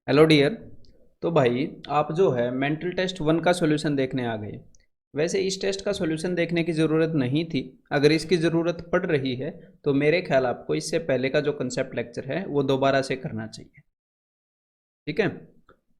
Hello dear. तो भाई आप जो है मेंटल टेस्ट 1 का सॉल्यूशन देखने आ गए। वैसे इस टेस्ट का सॉल्यूशन देखने की ज़रूरत नहीं थी। अगर इसकी ज़रूरत पड़ रही है तो मेरे ख्याल आपको इससे पहले का जो कंसेप्ट लेक्चर है वो दोबारा से करना चाहिए। ठीक है,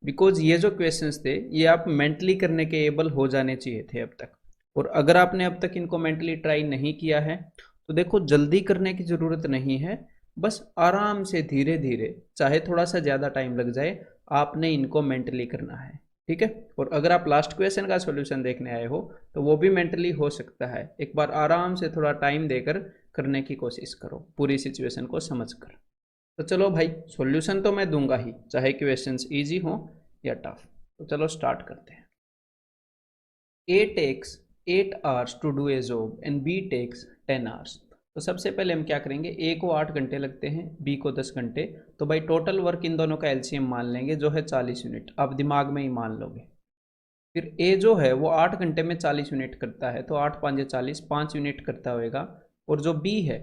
बिकॉज ये जो क्वेश्चंस थे ये आप मेंटली करने के एबल हो जाने चाहिए थे अब तक। और अगर आपने अब तक इनको मेंटली ट्राई नहीं किया है तो देखो जल्दी करने की ज़रूरत नहीं है। बस आराम से धीरे धीरे, चाहे थोड़ा सा ज़्यादा टाइम लग जाए, आपने इनको मेंटली करना है। ठीक है, और अगर आप लास्ट क्वेश्चन का सॉल्यूशन देखने आए हो तो वो भी मेंटली हो सकता है। एक बार आराम से थोड़ा टाइम देकर करने की कोशिश करो, पूरी सिचुएशन को समझकर। तो चलो भाई, सॉल्यूशन तो मैं दूंगा ही, चाहे क्वेश्चंस इजी हो या टफ। तो चलो स्टार्ट करते हैं। A takes 8 hours to do a job and B takes 10 hours। तो सबसे पहले हम क्या करेंगे, ए को 8 घंटे लगते हैं, बी को 10 घंटे। तो भाई टोटल वर्क इन दोनों का एलसीएम मान लेंगे जो है 40 यूनिट। आप दिमाग में ही मान लोगे। फिर ए जो है वो 8 घंटे में 40 यूनिट करता है, तो 8 5 40, 5 यूनिट करता होगा। और जो बी है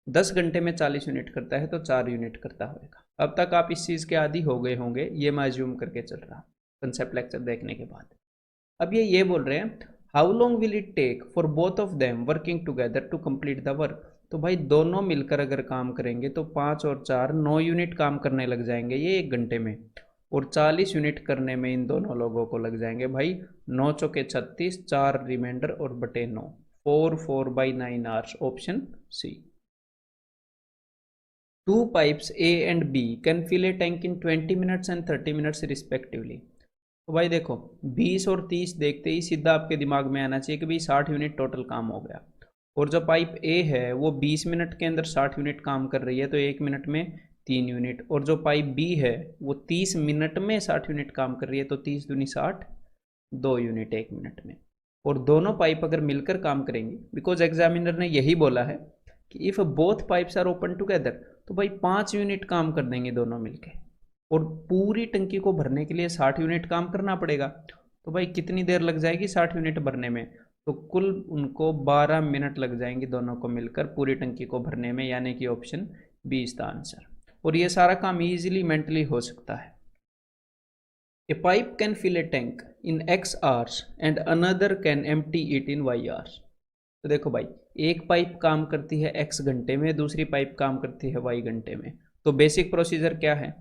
10 घंटे में 40 यूनिट करता है, तो 4 यूनिट करता होगा। अब तक आप इस चीज़ के आदी हो गए होंगे, ये मैं अज्यूम करके चल रहा कंसेप्ट लेक्चर देखने के बाद। अब ये बोल रहे हैं how long will it take for both of them working together to complete the work. तो भाई दोनों मिलकर अगर काम करेंगे तो 5 और 4 9 यूनिट काम करने लग जाएंगे ये 1 घंटे में। और 40 यूनिट करने में इन दोनों लोगों को लग जाएंगे भाई 9 चौके 36, 4 रिमाइंडर और बटे 9, 4 4/9 hours। Option C. Two pipes A and B can fill a tank in 20 minutes and 30 minutes respectively। तो भाई देखो 20 और 30 देखते ही सीधा आपके दिमाग में आना चाहिए कि भाई 60 यूनिट टोटल काम हो गया। और जो पाइप ए है वो 20 मिनट के अंदर 60 यूनिट काम कर रही है, तो 1 मिनट में 3 यूनिट। और जो पाइप बी है वो 30 मिनट में 60 यूनिट काम कर रही है, तो 30 दूनी 60, 2 यूनिट 1 मिनट में। और दोनों पाइप अगर मिलकर काम करेंगे, बिकॉज एग्जामिनर ने यही बोला है कि if both pipes are open together, तो भाई 5 यूनिट काम कर देंगे दोनों मिलके। और पूरी टंकी को भरने के लिए 60 यूनिट काम करना पड़ेगा। तो भाई कितनी देर लग जाएगी 60 यूनिट भरने में? तो कुल उनको 12 मिनट लग जाएंगे दोनों को मिलकर पूरी टंकी को भरने में, यानी कि option B is the answer. और ये सारा काम इजीली मेंटली हो सकता है। A pipe can fill a tank in x hours and another can empty it in y hours। तो देखो भाई, एक पाइप काम करती है x घंटे में, दूसरी पाइप काम करती है y घंटे में। तो बेसिक प्रोसीजर क्या है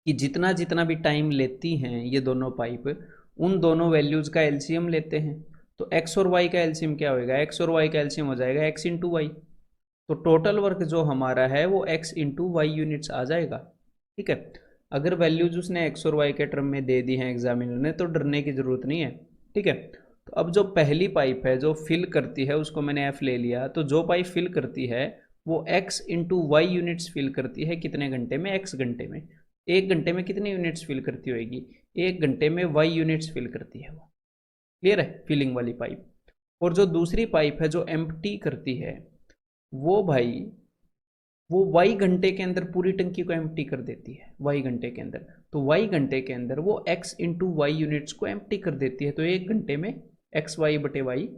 कि जितना जितना भी टाइम लेती हैं ये दोनों पाइप, उन दोनों वैल्यूज का एलसीएम लेते हैं। तो x और y का एलसीएम क्या होएगा, x और y का एलसीएम हो जाएगा x इंटू वाई। तो टोटल वर्क जो हमारा है वो x इंटू वाई यूनिट्स आ जाएगा। ठीक है, अगर वैल्यूज उसने x और y के टर्म में दे दी हैं एग्जामिनर ने तो डरने की ज़रूरत नहीं है। ठीक है, तो अब जो पहली पाइप है जो फिल करती है उसको मैंने f ले लिया। तो जो पाइप फिल करती है वो x into Y units fill करती है कितने घंटे में, x घंटे में। 1 घंटे में कितनी यूनिट्स फिल करती होगी, 1 घंटे में y यूनिट्स फिल करती है वो। क्लियर है, फिलिंग वाली पाइप। और जो दूसरी पाइप है जो एम्प्टी करती है, वो भाई वो वाई घंटे के अंदर पूरी टंकी को एम्प्टी कर देती है वाई घंटे के अंदर। तो वाई घंटे के अंदर वो एक्स इंटू वाई यूनिट्स को एम्प्टी कर देती है। तो 1 घंटे में एक्स वाई बटे वाई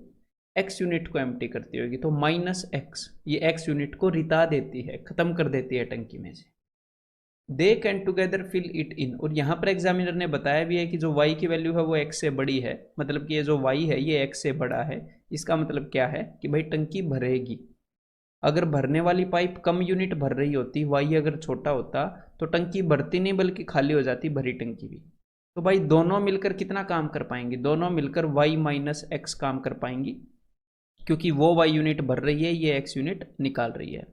एक्स यूनिट को एम्प्टी करती होगी, तो माइनस एक्स, ये एक्स यूनिट को रिता देती है, खत्म कर देती है टंकी में से। They can together fill it in. और यहाँ पर एग्जामिनर ने बताया भी है कि जो y की वैल्यू है वो x से बड़ी है, मतलब कि ये जो y है ये x से बड़ा है। इसका मतलब क्या है कि भाई टंकी भरेगी। अगर भरने वाली पाइप कम यूनिट भर रही होती, y अगर छोटा होता, तो टंकी भरती नहीं बल्कि खाली हो जाती, भरी टंकी भी। तो भाई दोनों मिलकर कितना काम कर पाएंगी, दोनों मिलकर y माइनस एक्स काम कर पाएंगी, क्योंकि वो y यूनिट भर रही है, ये x यूनिट निकाल रही है।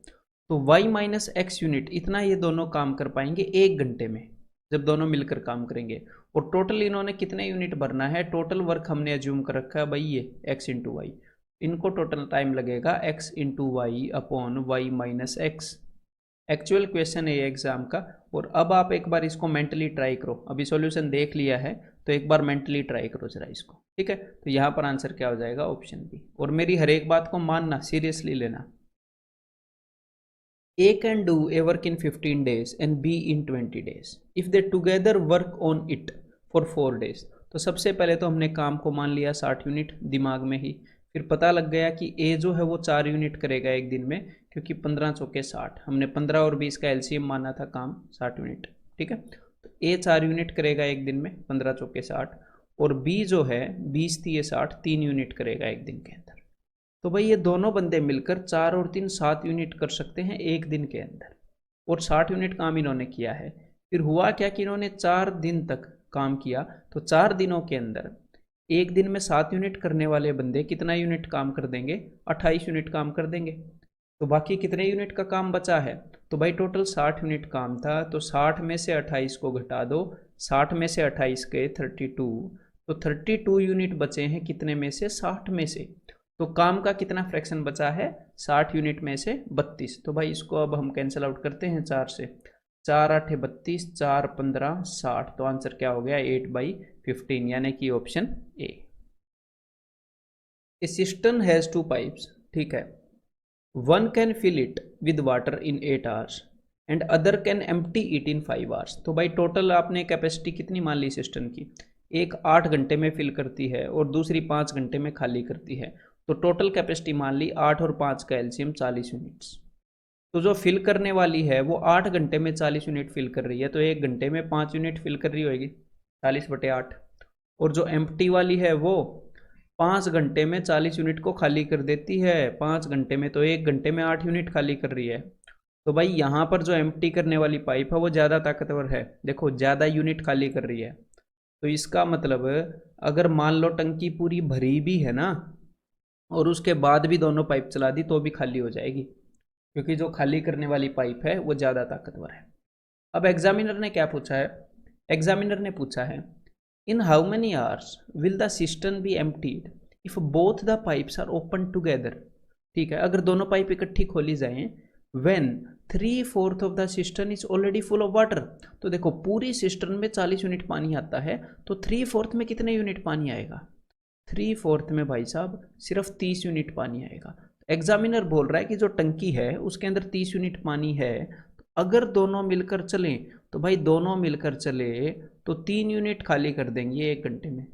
तो y माइनस एक्स यूनिट इतना ये दोनों काम कर पाएंगे 1 घंटे में, जब दोनों मिलकर काम करेंगे। और टोटल इन्होंने कितने यूनिट भरना है, टोटल वर्क हमने एज्यूम कर रखा है भाई ये x इंटू वाई। इनको टोटल टाइम लगेगा x into Y upon Y minus X. Actual question है ये एग्जाम का। और अब आप एक बार इसको मेंटली ट्राई करो, अभी सॉल्यूशन देख लिया है तो एक बार मेंटली ट्राई करो जरा इसको। ठीक है, तो यहाँ पर आंसर क्या हो जाएगा, ऑप्शन बी। और मेरी हर एक बात को मानना, सीरियसली लेना। A can do a work in 15 days and B in 20 days if they together work on it for 4 days। तो सबसे पहले तो हमने काम को मान लिया 60 यूनिट दिमाग में ही। फिर पता लग गया कि A जो है वो 4 यूनिट करेगा एक दिन में, क्योंकि 15 चौके 60, हमने 15 और 20 का एलसीएम माना था काम 60 यूनिट। ठीक है, तो ए 4 यूनिट करेगा एक दिन में, 15 चौके 60, और बी जो है 20 तिये 60, 3 यूनिट करेगा एक दिन के अंदर। तो भाई ये दोनों बंदे मिलकर 4 और 3 7 यूनिट कर सकते हैं एक दिन के अंदर, और 60 यूनिट काम इन्होंने किया है। फिर हुआ क्या कि इन्होंने 4 दिन तक काम किया, तो 4 दिनों के अंदर एक दिन में 7 यूनिट करने वाले बंदे कितना यूनिट काम कर देंगे, 28 यूनिट काम कर देंगे। तो बाकी कितने यूनिट का काम बचा है, तो भाई टोटल 60 यूनिट काम था, तो 60 में से 28 को घटा दो, 60 में से 28 गए 32, तो 32 यूनिट बचे हैं कितने में से, 60 में से। तो काम का कितना फ्रैक्शन बचा है, 60 यूनिट में से 32। तो भाई इसको अब हम कैंसिल आउट करते हैं 4 से, 4 8 32, 4 15 60, तो आंसर क्या हो गया 8/15, यानी कि option A. A system has 2 pipes, ठीक है, one can fill it with water in 8 hours and other can empty it in 5 hours. तो भाई टोटल आपने कैपेसिटी कितनी मान ली सिस्टम की, एक 8 घंटे में फिल करती है और दूसरी 5 घंटे में खाली करती है, तो टोटल कैपेसिटी मान ली 8 और 5 का एलसीएम 40 यूनिट्स। तो जो फिल करने वाली है वो 8 घंटे में 40 यूनिट फिल कर रही है, तो 1 घंटे में 5 यूनिट फिल कर रही होगी, 40/8। और जो एम्प्टी वाली है वो 5 घंटे में 40 यूनिट को खाली कर देती है, 5 घंटे में, तो 1 घंटे में 8 यूनिट खाली कर रही है। तो भाई यहाँ पर जो एम्प्टी करने वाली पाइप है वो ज़्यादा ताकतवर है, देखो ज़्यादा यूनिट खाली कर रही है। तो इसका मतलब अगर मान लो टंकी पूरी भरी भी है ना, और उसके बाद भी दोनों पाइप चला दी तो भी खाली हो जाएगी, क्योंकि जो खाली करने वाली पाइप है वो ज़्यादा ताकतवर है। अब एग्जामिनर ने क्या पूछा है, एग्जामिनर ने पूछा है in how many hours will the system be emptied if both the pipes are open together. ठीक है, अगर दोनों पाइप इकट्ठी खोली जाएं, when 3/4 of the system is already full of water. तो देखो पूरी सिस्टम में 40 यूनिट पानी आता है, तो 3/4 में कितने यूनिट पानी आएगा, 3/4 में भाई साहब सिर्फ 30 यूनिट पानी आएगा। एग्जामिनर बोल रहा है कि जो टंकी है उसके अंदर 30 यूनिट पानी है, तो अगर दोनों मिलकर चलें, तो भाई दोनों मिलकर चले तो 3 यूनिट खाली कर देंगे 1 घंटे में,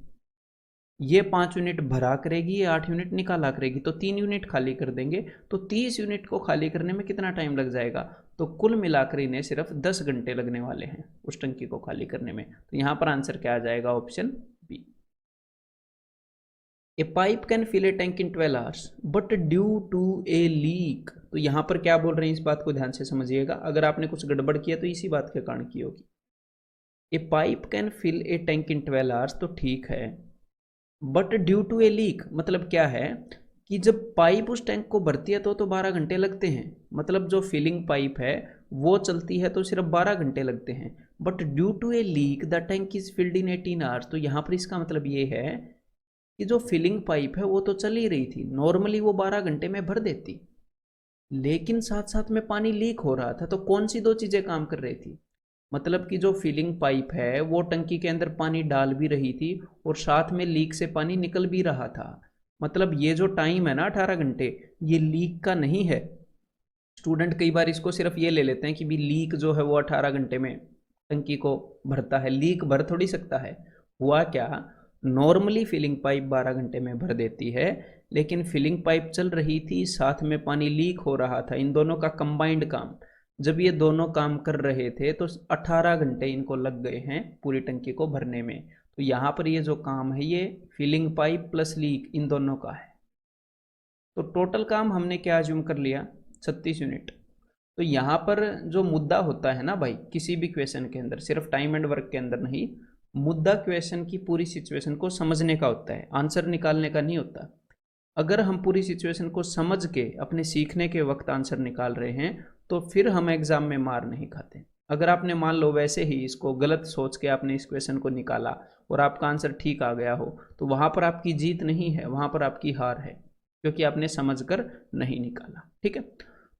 ये 5 यूनिट भरा करेगी, ये 8 यूनिट निकाला करेगी, तो 3 यूनिट खाली कर देंगे। तो 30 यूनिट को खाली करने में कितना टाइम लग जाएगा, तो कुल मिलाकर इन्हें सिर्फ 10 घंटे लगने वाले हैं उस टंकी को खाली करने में। तो यहाँ पर आंसर क्या आ जाएगा, option B. A pipe can fill a tank in 12 hours but due to a leak. तो यहाँ पर क्या बोल रहे हैं, इस बात को ध्यान से समझिएगा, अगर आपने कुछ गड़बड़ किया तो इसी बात के कारण की होगी। A pipe can fill a tank in 12 hours, तो ठीक है, but due to a leak मतलब क्या है कि जब पाइप उस टैंक को भरती है तो 12 घंटे लगते हैं, मतलब जो फिलिंग पाइप है वो चलती है तो सिर्फ 12 घंटे लगते हैं, but due to a leak the tank is filled in 18 hours. तो यहाँ पर इसका मतलब ये है कि जो फिलिंग पाइप है वो तो चल ही रही थी, नॉर्मली वो 12 घंटे में भर देती, लेकिन साथ साथ में पानी लीक हो रहा था। तो कौन सी दो चीज़ें काम कर रही थी, मतलब कि जो फिलिंग पाइप है वो टंकी के अंदर पानी डाल भी रही थी और साथ में लीक से पानी निकल भी रहा था। मतलब ये जो टाइम है ना 18 घंटे, ये लीक का नहीं है। स्टूडेंट कई बार इसको सिर्फ ये ले लेते हैं कि भी लीक जो है वो 18 घंटे में टंकी को भरता है, लीक भर थोड़ी सकता है। हुआ क्या, नॉर्मली फिलिंग पाइप 12 घंटे में भर देती है, लेकिन फिलिंग पाइप चल रही थी, साथ में पानी लीक हो रहा था, इन दोनों का कंबाइंड काम, जब ये दोनों काम कर रहे थे तो 18 घंटे इनको लग गए हैं पूरी टंकी को भरने में। तो यहाँ पर ये जो काम है ये फिलिंग पाइप प्लस लीक इन दोनों का है। तो टोटल काम हमने क्या अज्यूम कर लिया, 36 यूनिट। तो यहाँ पर जो मुद्दा होता है ना भाई किसी भी क्वेश्चन के अंदर, सिर्फ टाइम एंड वर्क के अंदर नहीं, मुद्दा क्वेश्चन की पूरी सिचुएशन को समझने का होता है, आंसर निकालने का नहीं होता। अगर हम पूरी सिचुएशन को समझ के अपने सीखने के वक्त आंसर निकाल रहे हैं तो फिर हम एग्जाम में मार नहीं खाते। अगर आपने मान लो वैसे ही इसको गलत सोच के आपने इस क्वेश्चन को निकाला और आपका आंसर ठीक आ गया हो, तो वहाँ पर आपकी जीत नहीं है, वहाँ पर आपकी हार है, क्योंकि आपने समझकर नहीं निकाला। ठीक है,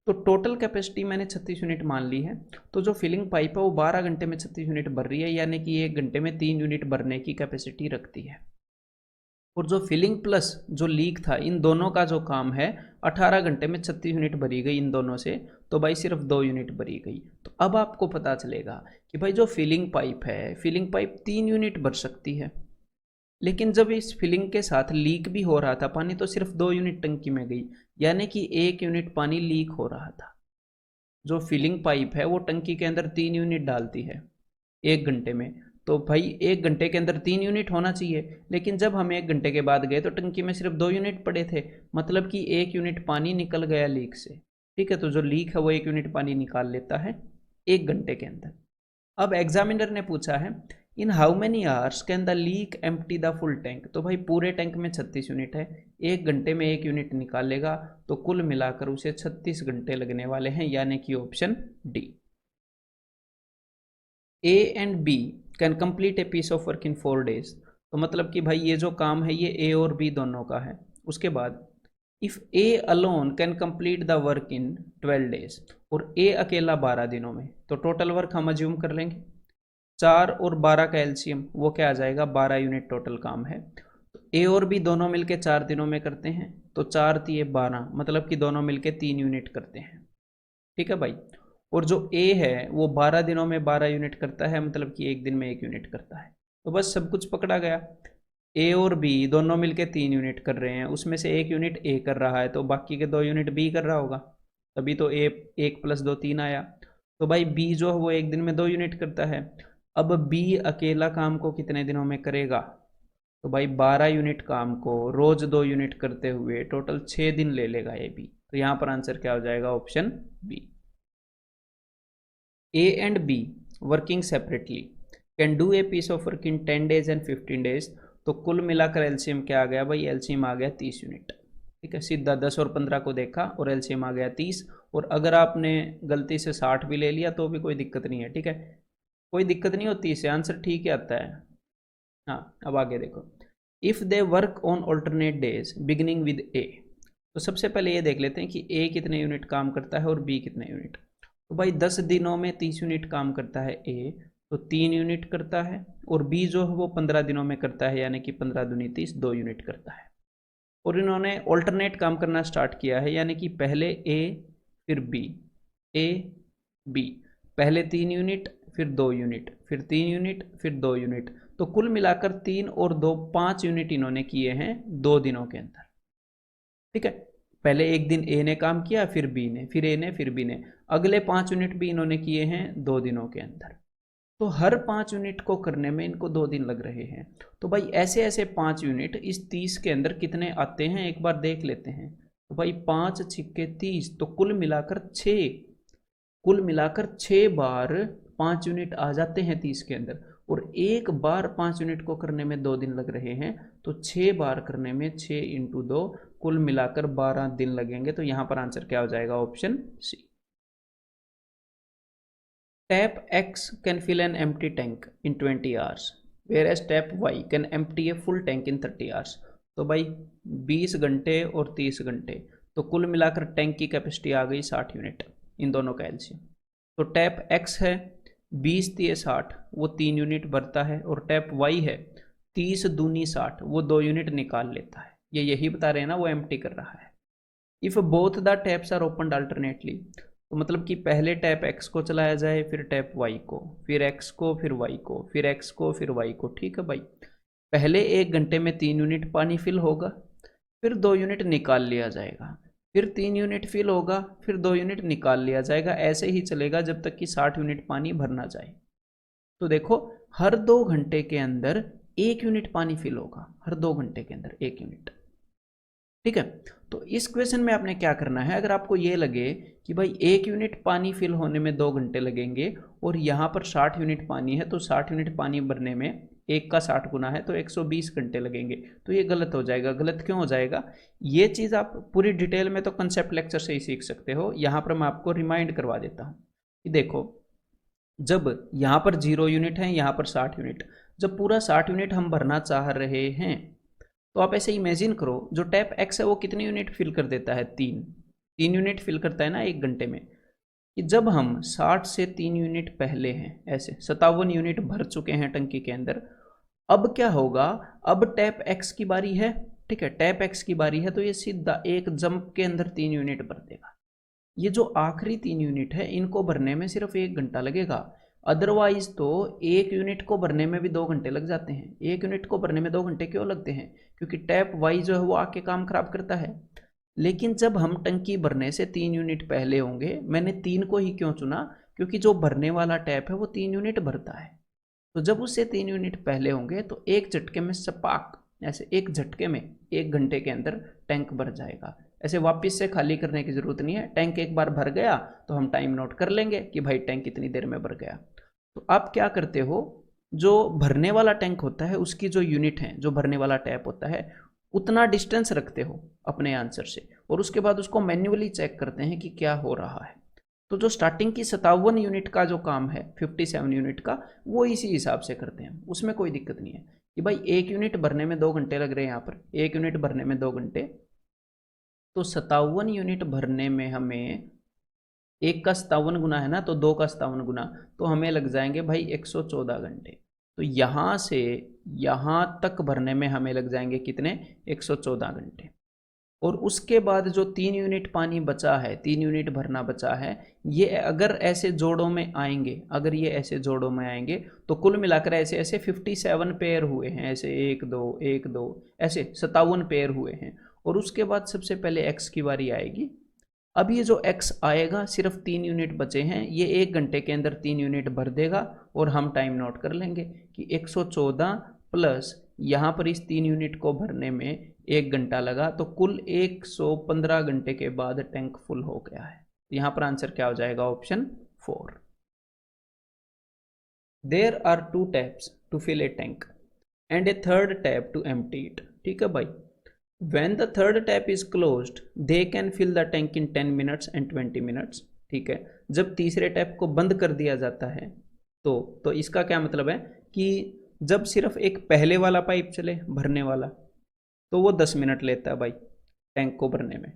तो टोटल कैपेसिटी मैंने 36 यूनिट मान ली है। तो जो फिलिंग पाइप है वो 12 घंटे में 36 यूनिट भर रही है, यानी कि 1 घंटे में 3 यूनिट भरने की कैपेसिटी रखती है। और जो फिलिंग प्लस जो लीक था, इन दोनों का जो काम है 18 घंटे में 36 यूनिट भरी गई इन दोनों से, तो भाई सिर्फ 2 यूनिट भरी गई। तो अब आपको पता चलेगा कि भाई जो फिलिंग पाइप है, फिलिंग पाइप 3 यूनिट भर सकती है, लेकिन जब इस फिलिंग के साथ लीक भी हो रहा था पानी, तो सिर्फ 2 यूनिट टंकी में गई, यानी कि 1 यूनिट पानी लीक हो रहा था। जो फिलिंग पाइप है वो टंकी के अंदर 3 यूनिट डालती है, 1 घंटे में, तो भाई 1 घंटे के अंदर 3 यूनिट होना चाहिए, लेकिन जब हम 1 घंटे के बाद गए तो टंकी में सिर्फ 2 यूनिट पड़े थे, मतलब कि 1 यूनिट पानी निकल गया लीक से। ठीक है, तो जो लीक है वो 1 यूनिट पानी निकाल लेता है 1 घंटे के अंदर। अब एग्जामिनर ने पूछा है in how many hours can the leak empty the full tank, तो भाई पूरे टैंक में 36 यूनिट है, 1 घंटे में 1 यूनिट निकालेगा, तो कुल मिलाकर उसे 36 घंटे लगने वाले हैं, यानी कि option D. A and B can complete a piece of work in 4 days, तो मतलब कि भाई ये जो काम है ये ए और बी दोनों का है। उसके बाद if A alone can complete the work in 12 days, और ए अकेला 12 दिनों में, तो टोटल वर्क हम अज्यूम कर लेंगे 4 और 12 का एलसीएम वो क्या आ जाएगा, 12 यूनिट टोटल काम है। तो ए और बी दोनों मिलके 4 दिनों में करते हैं, तो 4 तिये 12, मतलब कि दोनों मिलके 3 यूनिट करते हैं। ठीक है भाई, और जो ए है वो 12 दिनों में 12 यूनिट करता है, मतलब कि 1 दिन में 1 यूनिट करता है। तो बस सब कुछ पकड़ा गया। ए और बी दोनों मिलके 3 यूनिट कर रहे हैं, उसमें से 1 यूनिट ए कर रहा है, तो बाकी के 2 यूनिट बी कर रहा होगा, तभी तो ए 1 + 2 3 आया। तो भाई बी जो है वो 1 दिन में 2 यूनिट करता है। अब बी अकेला काम को कितने दिनों में करेगा, तो भाई 12 यूनिट काम को रोज 2 यूनिट करते हुए टोटल 6 दिन ले लेगा ए बी। तो यहाँ पर आंसर क्या हो जाएगा, option B. A and B working separately can do a piece of work in 10 days and 15 days, तो कुल मिलाकर एलसीएम क्या आ गया भाई, एलसीएम आ गया 30 यूनिट। ठीक है, सीधा 10 और 15 को देखा और एलसीएम आ गया 30, और अगर आपने गलती से 60 भी ले लिया तो भी कोई दिक्कत नहीं है। ठीक है, कोई दिक्कत नहीं होती, इससे आंसर ठीक ही आता है। हाँ, अब आगे देखो, if they work on alternate days beginning with A, तो सबसे पहले ये देख लेते हैं कि ए कितने यूनिट काम करता है और बी कितने यूनिट। तो भाई 10 दिनों में 30 यूनिट काम करता है ए, तो 3 यूनिट करता है, और बी जो है वो 15 दिनों में करता है, यानी कि 15 दूनी 30, 2 यूनिट करता है। और इन्होंने ऑल्टरनेट काम करना स्टार्ट किया है, यानी कि पहले ए फिर बी, ए बी, पहले 3 यूनिट फिर 2 यूनिट फिर 3 यूनिट फिर 2 यूनिट, तो कुल मिलाकर 3 और 2 5 यूनिट इन्होंने किए हैं 2 दिनों के अंदर। ठीक है, पहले एक दिन ए ने काम किया, फिर बी ने, फिर ए ने, फिर बी ने, अगले 5 यूनिट भी इन्होंने किए हैं 2 दिनों के अंदर। तो हर 5 यूनिट को करने में इनको 2 दिन लग रहे हैं। तो भाई ऐसे ऐसे 5 यूनिट इस 30 के अंदर कितने आते हैं एक बार देख लेते हैं। तो भाई 5 छिक्के 30, तो कुल मिलाकर 6 बार 5 यूनिट आ जाते हैं 30 के अंदर, और एक बार 5 यूनिट को करने में 2 दिन लग रहे हैं, तो 6 बार करने में 6 × 2 कुल मिलाकर 12 दिन लगेंगे। तो यहाँ पर आंसर क्या हो जाएगा, option C. Tap X can fill an empty tank in 20 hours, whereas tap Y can empty a full tank in 30 hours। तो भाई 20 घंटे और 30 घंटे, तो कुल मिलाकर टैंक की कैपेसिटी आ गई 60 यूनिट, इन दोनों का एलसीएम। तो टैप X है 20 × 60, वो 3 यूनिट भरता है, और टैप Y है 30 दूनी 60, वो 2 यूनिट निकाल लेता है। ये यही बता रहे हैं ना, वो एम्प्टी कर रहा है। If both the taps are opened alternately, तो मतलब कि पहले टैप X को चलाया जाए, फिर टैप Y को, फिर X को, फिर Y को, फिर X को, फिर Y को। ठीक है भाई, पहले 1 घंटे में 3 यूनिट पानी फिल होगा, फिर 2 यूनिट निकाल लिया जाएगा, फिर 3 यूनिट फिल होगा, फिर 2 यूनिट निकाल लिया जाएगा। ऐसे ही चलेगा जब तक कि 60 यूनिट पानी भरना जाए। तो देखो, हर 2 घंटे के अंदर 1 यूनिट पानी फिल होगा, हर 2 घंटे के अंदर 1 यूनिट। ठीक है, तो इस क्वेश्चन में आपने क्या करना है, अगर आपको ये लगे कि भाई 1 यूनिट पानी फिल होने में 2 घंटे लगेंगे, और यहाँ पर 60 यूनिट पानी है, तो 60 यूनिट पानी भरने में 1 का 60 गुना है, तो 120 घंटे लगेंगे, तो ये गलत हो जाएगा। गलत क्यों हो जाएगा, ये चीज़ आप पूरी डिटेल में तो कंसेप्ट लेक्चर से ही सीख सकते हो, यहाँ पर मैं आपको रिमाइंड करवा देता हूँ कि देखो, जब यहाँ पर 0 यूनिट है, यहाँ पर 60 यूनिट, जब पूरा 60 यूनिट हम भरना चाह रहे हैं, तो आप ऐसे इमेजिन करो, जो टैप X है वो कितनी यूनिट फिल कर देता है, 3 यूनिट फिल करता है ना 1 घंटे में। कि जब हम 60 से 3 यूनिट पहले हैं, ऐसे 57 यूनिट भर चुके हैं टंकी के अंदर, अब क्या होगा, अब टैप X की बारी है। ठीक है, टैप X की बारी है, तो ये सीधा एक जंप के अंदर 3 यूनिट भर देगा। ये जो आखिरी 3 यूनिट है, इनको भरने में सिर्फ 1 घंटा लगेगा। अदरवाइज तो 1 यूनिट को भरने में भी 2 घंटे लग जाते हैं। 1 यूनिट को भरने में 2 घंटे क्यों लगते हैं, क्योंकि टैप Y जो है वो आके काम खराब करता है। लेकिन जब हम टंकी भरने से 3 यूनिट पहले होंगे, मैंने 3 को ही क्यों चुना, क्योंकि जो भरने वाला टैप है वो 3 यूनिट भरता है। तो जब उससे 3 यूनिट पहले होंगे तो एक झटके में सपाक, ऐसे एक झटके में 1 घंटे के अंदर टैंक भर जाएगा। ऐसे वापस से खाली करने की ज़रूरत नहीं है। टैंक एक बार भर गया तो हम टाइम नोट कर लेंगे कि भाई टैंक कितनी देर में भर गया। तो आप क्या करते हो, जो भरने वाला टैंक होता है उसकी जो यूनिट है, जो भरने वाला टैप होता है, उतना डिस्टेंस रखते हो अपने आंसर से, और उसके बाद उसको मैन्युअली चेक करते हैं कि क्या हो रहा है। तो जो स्टार्टिंग की 57 यूनिट का जो काम है, 57 यूनिट का, वो इसी हिसाब से करते हैं, उसमें कोई दिक्कत नहीं है कि भाई 1 यूनिट भरने में 2 घंटे लग रहे हैं। यहाँ पर 1 यूनिट भरने में 2 घंटे, तो 57 यूनिट भरने में हमें 1 का 57 गुना है ना, तो 2 का 57 गुना, तो हमें लग जाएंगे भाई 114 घंटे। तो यहाँ से यहाँ तक भरने में हमें लग जाएंगे कितने, 114 घंटे। और उसके बाद जो 3 यूनिट पानी बचा है, 3 यूनिट भरना बचा है, ये अगर ऐसे जोड़ों में आएंगे, अगर ये ऐसे जोड़ों में आएंगे तो कुल मिलाकर ऐसे ऐसे 57 पेयर हुए हैं, ऐसे 1 2 1 2 ऐसे 57 पेयर हुए हैं। और उसके बाद सबसे पहले x की बारी आएगी। अब ये जो x आएगा, सिर्फ 3 यूनिट बचे हैं, ये 1 घंटे के अंदर 3 यूनिट भर देगा, और हम टाइम नोट कर लेंगे कि 114 प्लस यहाँ पर इस 3 यूनिट को भरने में 1 घंटा लगा, तो कुल 115 घंटे के बाद टैंक फुल हो गया है। तो यहाँ पर आंसर क्या हो जाएगा, option 4। There are 2 taps to fill a tank and a third tap to empty it. ठीक है भाई, when the third tap is closed they can fill the tank in 10 minutes and 20 minutes। ठीक है, जब तीसरे टैप को बंद कर दिया जाता है तो इसका क्या मतलब है कि जब सिर्फ एक पहले वाला पाइप चले भरने वाला, तो वो 10 मिनट लेता है भाई टैंक को भरने में।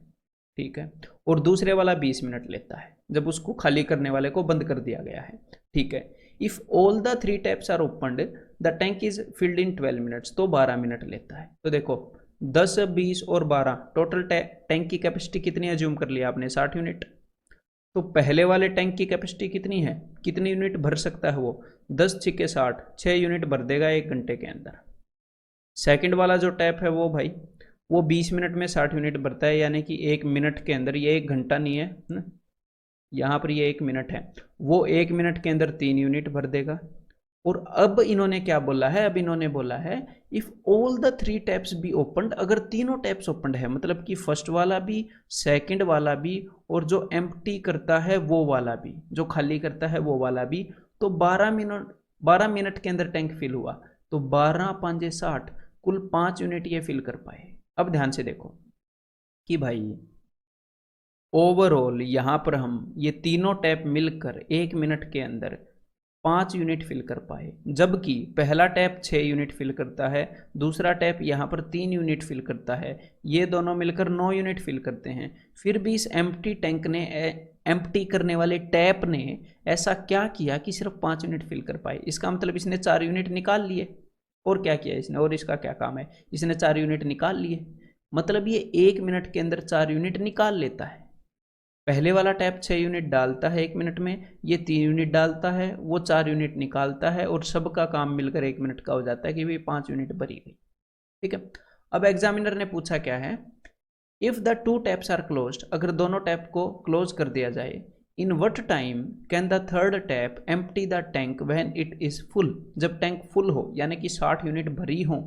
ठीक है, और दूसरे वाला 20 मिनट लेता है जब उसको खाली करने वाले को बंद कर दिया गया है। ठीक है, if all the 3 taps are opened the tank is filled in 12 minutes, तो 12 मिनट लेता है। तो देखो 10 20 और 12 टोटल टैंक की कैपेसिटी कितनी एज्यूम कर लिया आपने, 60 यूनिट। तो पहले वाले टैंक की कैपेसिटी कितनी है, कितनी यूनिट भर सकता है वो, 10 6 60, 6 यूनिट भर देगा 1 घंटे के अंदर। सेकंड वाला जो टैप है वो भाई, वो 20 मिनट में 60 यूनिट भरता है, यानी कि 1 मिनट के अंदर, ये 1 घंटा नहीं है ना, यहाँ पर ये 1 मिनट है, वो 1 मिनट के अंदर 3 यूनिट भर देगा। और अब इन्होंने क्या बोला है, अब इन्होंने बोला है if all the 3 taps B opened, अगर तीनों टैप्स ओपनड है, मतलब कि फर्स्ट वाला भी, सेकंड वाला भी, और जो एम्प्टी करता है वो वाला भी, जो खाली करता है वो वाला भी, तो 12 मिनट के अंदर टैंक फिल हुआ। तो 12 5 60, कुल 5 यूनिट ये फिल कर पाए। अब ध्यान से देखो कि भाई ओवरऑल यहाँ पर हम ये तीनों टैप मिलकर 1 मिनट के अंदर 5 यूनिट फिल कर पाए, जबकि पहला टैप 6 यूनिट फिल करता है, दूसरा टैप यहाँ पर 3 यूनिट फिल करता है, ये दोनों मिलकर 9 यूनिट फिल करते हैं। फिर भी इस एम्प्टी टैंक ने, एम्प्टी करने वाले टैप ने ऐसा क्या किया कि सिर्फ 5 यूनिट फिल कर पाए। इसका मतलब इसने 4 यूनिट निकाल लिए। और क्या किया इसने, और इसका क्या काम है, इसने 4 यूनिट निकाल लिए, मतलब ये 1 मिनट के अंदर 4 यूनिट निकाल लेता है। पहले वाला टैप 6 यूनिट डालता है 1 मिनट में, ये 3 यूनिट डालता है, वो 4 यूनिट निकालता है, और सबका काम मिलकर 1 मिनट का हो जाता है कि भाई 5 यूनिट भरी गई। ठीक है, अब एग्जामिनर ने पूछा क्या है, if the 2 taps are closed, अगर दोनों टैप को क्लोज कर दिया जाए, in what time can the third tap empty the tank when it is full, जब टैंक फुल हो, यानी कि 60 यूनिट भरी हो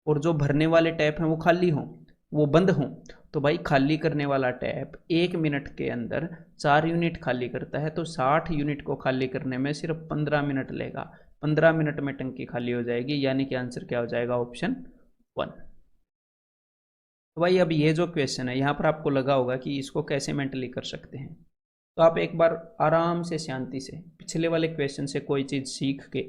और जो भरने वाले टैप हैं वो खाली हों, वो बंद हों। तो भाई खाली करने वाला टैप 1 मिनट के अंदर 4 यूनिट खाली करता है, तो 60 यूनिट को खाली करने में सिर्फ 15 मिनट लेगा, 15 मिनट में टंकी खाली हो जाएगी, यानी कि आंसर क्या हो जाएगा, ऑप्शन 1। तो भाई अब ये जो क्वेश्चन है यहाँ पर आपको लगा होगा कि इसको कैसे मेंटली कर सकते हैं, तो आप एक बार आराम से शांति से पिछले वाले क्वेश्चन से कोई चीज़ सीख के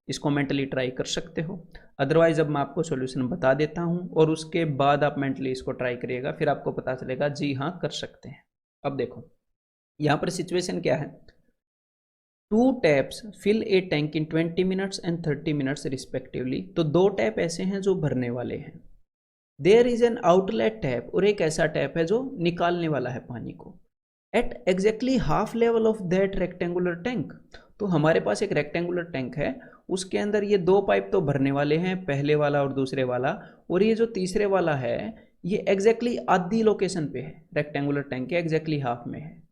इसको मेंटली ट्राई कर सकते हो। अदरवाइज अब मैं आपको सॉल्यूशन बता देता हूँ और उसके बाद आप मेंटली इसको ट्राई करिएगा, फिर आपको पता चलेगा जी हाँ कर सकते हैं। अब देखो यहाँ पर सिचुएशन क्या है, 2 taps fill a tank in 20 minutes and 30 minutes respectively. तो 2 टैप ऐसे हैं जो भरने वाले हैं। There is an outlet tap, और एक ऐसा टैप है जो निकालने वाला है पानी को, at exactly half level of that rectangular tank. तो हमारे पास एक रेक्टेंगुलर टैंक है, उसके अंदर ये 2 पाइप तो भरने वाले हैं, पहले वाला और दूसरे वाला, और ये जो तीसरे वाला है ये एग्जैक्टली आधी लोकेशन पे है, रेक्टेंगुलर टैंक के एग्जैक्टली हाफ में है।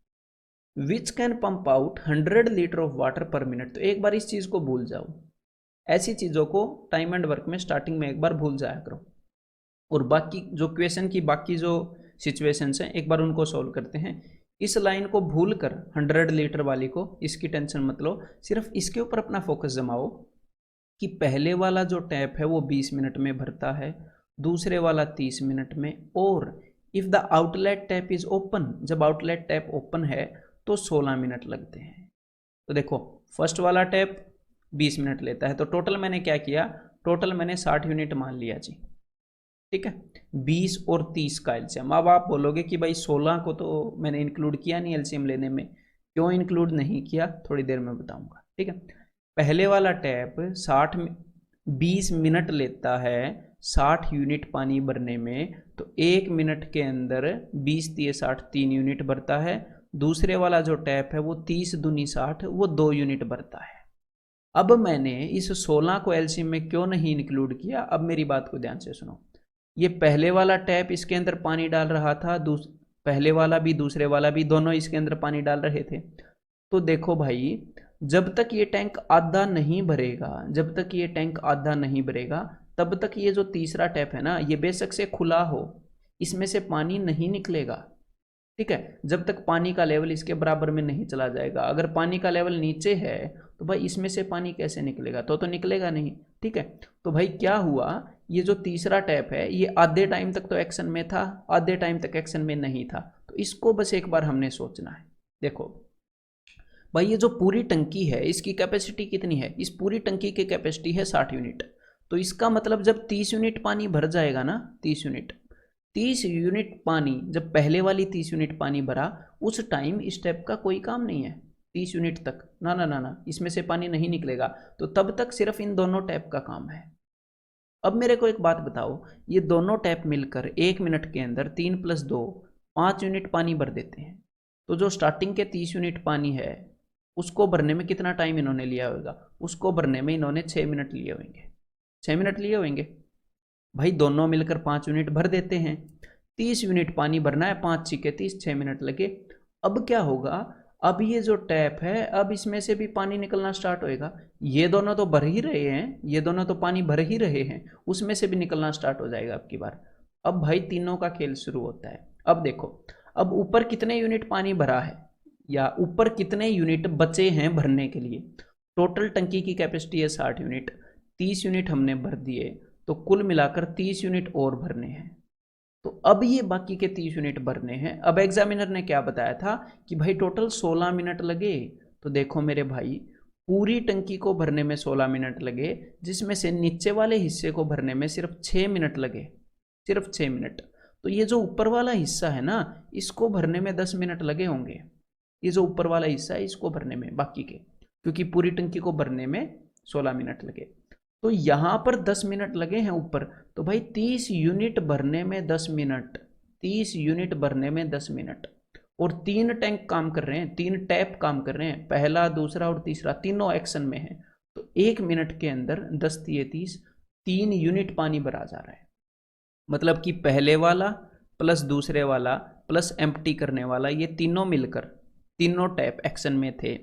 Which can pump out 100 litre of water पर मिनट। तो एक बार इस चीज़ को भूल जाओ ऐसी चीज़ों को टाइम एंड वर्क में स्टार्टिंग में एक बार भूल जाया करो। और बाकी जो क्वेश्चन की बाकी जो सिचुएशंस हैं एक बार उनको सॉल्व करते हैं। इस लाइन को भूल कर 100 लीटर वाली को इसकी टेंशन मत लो, सिर्फ इसके ऊपर अपना फोकस जमाओ कि पहले वाला जो टैप है वो 20 मिनट में भरता है, दूसरे वाला 30 मिनट में, और if the outlet tap is open, जब आउटलेट टैप ओपन है तो 16 मिनट लगते हैं। तो देखो फर्स्ट वाला टैप 20 मिनट लेता है, तो टोटल मैंने क्या किया, टोटल मैंने 60 यूनिट मान लिया जी, ठीक है। 20 और 30 का एलसीएम। अब आप बोलोगे कि भाई 16 को तो मैंने इंक्लूड किया नहीं एलसीएम लेने में, क्यों इंक्लूड नहीं किया थोड़ी देर में बताऊंगा, ठीक है। पहले वाला टैप 20 मिनट लेता है 60 यूनिट पानी भरने में, तो 1 मिनट के अंदर 20 × 60 3 यूनिट भरता है। दूसरे वाला जो टैप है वो 30 दूनी 60 वो 2 यूनिट भरता है। अब मैंने इस 16 को एलसीएम में क्यों नहीं इंक्लूड किया, अब मेरी बात को ध्यान से सुनो। ये पहले वाला टैप इसके अंदर पानी डाल रहा था, पहले वाला भी दूसरे वाला भी दोनों इसके अंदर पानी डाल रहे थे। तो देखो भाई जब तक ये टैंक आधा नहीं भरेगा, जब तक ये टैंक आधा नहीं भरेगा तब तक ये जो तीसरा टैप है ना ये बेशक से खुला हो, इसमें से पानी नहीं निकलेगा, ठीक है, जब तक पानी का लेवल इसके बराबर में नहीं चला जाएगा। अगर पानी का लेवल नीचे है तो भाई इसमें से पानी कैसे निकलेगा, तो निकलेगा नहीं, ठीक है। तो भाई क्या हुआ, ये जो तीसरा टैप है ये आधे टाइम तक तो एक्शन में था, आधे टाइम तक एक्शन में नहीं था, तो इसको बस एक बार हमने सोचना है। देखो भाई ये जो पूरी टंकी है इसकी कैपेसिटी कितनी है, इस पूरी टंकी की कैपेसिटी है 60 यूनिट। तो इसका मतलब जब 30 यूनिट पानी भर जाएगा ना, 30 यूनिट पानी, जब पहले वाली 30 यूनिट पानी भरा उस टाइम इस टैप का कोई काम नहीं है 30 यूनिट तक, ना ना ना ना, इसमें से पानी नहीं निकलेगा। तो तब तक सिर्फ इन दोनों टैप का काम है। अब मेरे को एक बात बताओ, ये दोनों टैप मिलकर 1 मिनट के अंदर 3 + 2 5 यूनिट पानी भर देते हैं। तो जो स्टार्टिंग के 30 यूनिट पानी है उसको भरने में कितना टाइम इन्होंने लिया होगा, उसको भरने में इन्होंने 6 मिनट लिए होंगे, 6 मिनट लिए होंगे। भाई दोनों मिलकर 5 यूनिट भर देते हैं, 30 यूनिट पानी भरना है, 5 × 30 6 मिनट लगे। अब क्या होगा, अब ये जो टैप है अब इसमें से भी पानी निकलना स्टार्ट होएगा। ये दोनों तो भर ही रहे हैं, ये दोनों तो पानी भर ही रहे हैं, उसमें से भी निकलना स्टार्ट हो जाएगा अब की बार। अब भाई तीनों का खेल शुरू होता है। अब देखो अब ऊपर कितने यूनिट पानी भरा है या ऊपर कितने यूनिट बचे हैं भरने के लिए। टोटल टंकी की कैपेसिटी है 60 यूनिट, 30 यूनिट हमने भर दिए, तो कुल मिलाकर 30 यूनिट और भरने हैं। तो अब ये बाकी के 30 यूनिट भरने हैं। अब एग्जामिनर ने क्या बताया था कि भाई टोटल 16 मिनट लगे। तो देखो मेरे भाई पूरी टंकी को भरने में 16 मिनट लगे, जिसमें से नीचे वाले हिस्से को भरने में सिर्फ 6 मिनट लगे, सिर्फ 6 मिनट। तो ये जो ऊपर वाला हिस्सा है ना इसको भरने में 10 मिनट लगे होंगे, ये जो ऊपर वाला हिस्सा है इसको भरने में, बाकी के, क्योंकि पूरी टंकी को भरने में 16 मिनट लगे। तो यहाँ पर 10 मिनट लगे हैं ऊपर। तो भाई 30 यूनिट भरने में 10 मिनट, 30 यूनिट भरने में 10 मिनट, और 3 टैंक काम कर रहे हैं, 3 टैप काम कर रहे हैं, पहला दूसरा और तीसरा तीनों एक्शन में है। तो 1 मिनट के अंदर 10 × 30 3 यूनिट पानी भरा जा रहा है। मतलब कि पहले वाला प्लस दूसरे वाला प्लस एम्प्टी करने वाला, ये तीनों मिलकर, तीनों टैप एक्शन में थे,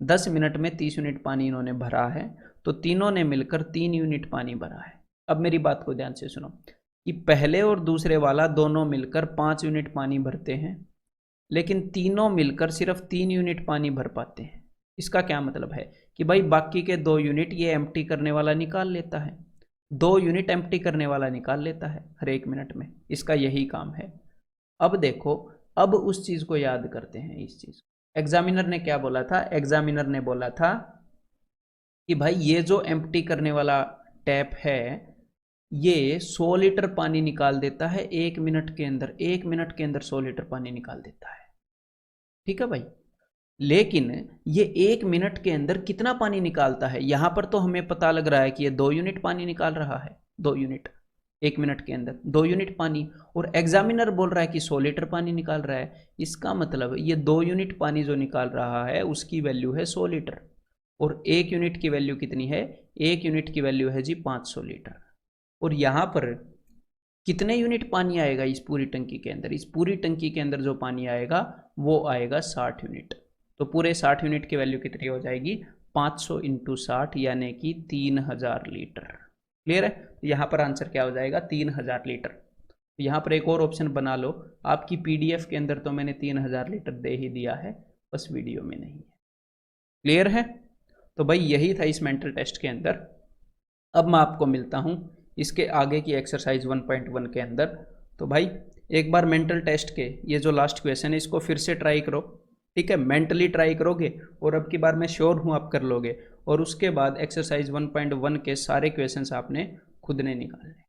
10 मिनट में 30 यूनिट पानी इन्होंने भरा है। तो तीनों ने मिलकर 3 यूनिट पानी भरा है। अब मेरी बात को ध्यान से सुनो कि पहले और दूसरे वाला दोनों मिलकर 5 यूनिट पानी भरते हैं, लेकिन तीनों मिलकर सिर्फ 3 यूनिट पानी भर पाते हैं। इसका क्या मतलब है कि भाई बाकी के 2 यूनिट ये एम्प्टी करने वाला निकाल लेता है, 2 यूनिट एम्प्टी करने वाला निकाल लेता है हर 1 मिनट में, इसका यही काम है। अब देखो अब उस चीज़ को याद करते हैं, इस चीज़ एग्जामिनर ने क्या बोला था, एग्जामिनर ने बोला था कि भाई ये जो एम्प्टी करने वाला टैप है ये 100 लीटर पानी निकाल देता है 1 मिनट के अंदर, 1 मिनट के अंदर 100 लीटर पानी निकाल देता है, ठीक है भाई। लेकिन ये 1 मिनट के अंदर कितना पानी निकालता है, यहां पर तो हमें पता लग रहा है कि ये 2 यूनिट पानी निकाल रहा है, 2 यूनिट 1 मिनट के अंदर 2 यूनिट पानी, और एग्जामिनर बोल रहा है कि 100 लीटर पानी निकाल रहा है। इसका मतलब ये 2 यूनिट पानी जो निकाल रहा है उसकी वैल्यू है 100 लीटर, और 1 यूनिट की वैल्यू कितनी है, 1 यूनिट की वैल्यू है जी 500 लीटर। और यहाँ पर कितने यूनिट पानी आएगा इस पूरी टंकी के अंदर, इस पूरी टंकी के अंदर जो पानी आएगा वो आएगा 60 यूनिट। तो पूरे 60 यूनिट की वैल्यू कितनी हो जाएगी, 500 इंटू 60 यानी कि 3000 लीटर। क्लियर है? यहाँ पर आंसर क्या हो जाएगा? 3000 लीटर। यहाँ पर एक और ऑप्शन बना लो, आपकी पीडीएफ के अंदर तो मैंने 3000 लीटर दे ही दिया है, बस वीडियो में नहीं है। क्लियर है? तो भाई यही था इस मेंटल टेस्ट के अंदर। अब मैं आपको मिलता हूँ इसके आगे की एक्सरसाइज 1.1 के अंदर। तो भाई एक बार मेंटल टेस्ट के ये जो लास्ट क्वेश्चन है इसको फिर से ट्राई करो, ठीक है? मेंटली ट्राई करोगे और अब की बार मैं श्योर हूँ आप कर लोगे। और उसके बाद एक्सरसाइज 1.1 के सारे क्वेश्चंस आपने खुद ने निकालने।